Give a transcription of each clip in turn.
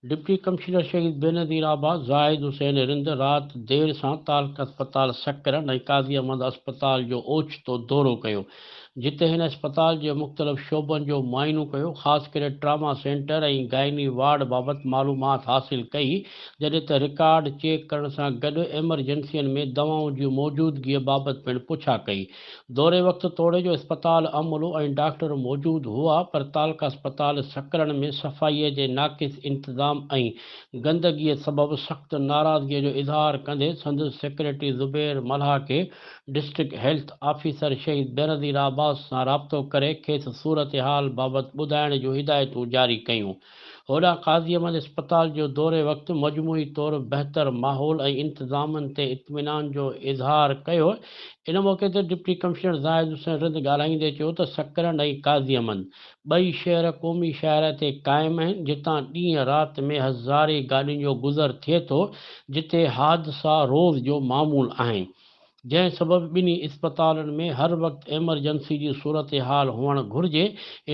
Deputy commissioner शहीद बेनज़ीर आबाद ज़ाहिद हुसैन रिंद राति देर सां तालक अस्पताल सकरन ऐं काज़ी अहमद अस्पताल जो ओचितो दौरो कयो, जिते हिन अस्पताल जे मुख़्तलिफ़ शोबनि जो मुआइनो कयो, ख़ासि करे ट्रामा सेंटर ऐं गाइनी वार्ड बाबति मालूमात हासिल कई, जॾहिं त रिकॉर्ड चेक करण सां गॾु एमरजेंसियुनि में दवाउं जी मौजूदगीअ बाबति पिणु पुछा कई। दौरे वक़्तु तोड़े जो अस्पताल अमलो ऐं डॉक्टर मौजूदु हुआ, पर तालका अस्पताल सकरन में सफ़ाईअ जे नाक़िस इंतज़ाम ऐं गंदगीअ सबबि सख़्तु नाराज़गीअ जो इज़हार कंदे संदसि सेक्रेटरी ज़ुबैर मल्हा खे डिस्ट्रिक्ट हेल्थ ऑफिसर शहीद बेनज़ीर आबाद सां राब्तो करे खेसि सूरत हाल बाबति ॿुधाइण जूं हिदायतूं जारी कयूं। होॾां क़ाज़ी अहमद अस्पताल जो दौरे वक़्तु मजमूई तौरु बहितर माहौल ऐं इंतज़ामनि ते इत्मीनान जो इज़हार कयो। इन मौक़े ते डिप्टी कमिश्नर ज़ाहिद हुसैन रिंद ॻाल्हाईंदे चयो त सकरन ऐं क़ाज़ी अहमद ॿई शहर क़ौमी शहर ते क़ाइमु आहिनि, जितां ॾींहं राति में हज़ारे गाॾियुनि जो गुज़र थिए थो, जिते हादसा रोज़ जो मामूल आहिनि, जंहिं सबबि ॿिन्ही इस्पतालनि में हर वक़्तु एमरजेंसी जी सूरत हाल हुअणु घुरिजे।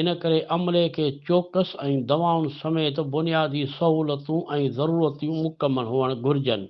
इन करे अमले खे चौकस ऐं दवाउनि समेत बुनियादी सहूलतूं ऐं ज़रूरतियूं मुकमल हुअणु घुरिजनि।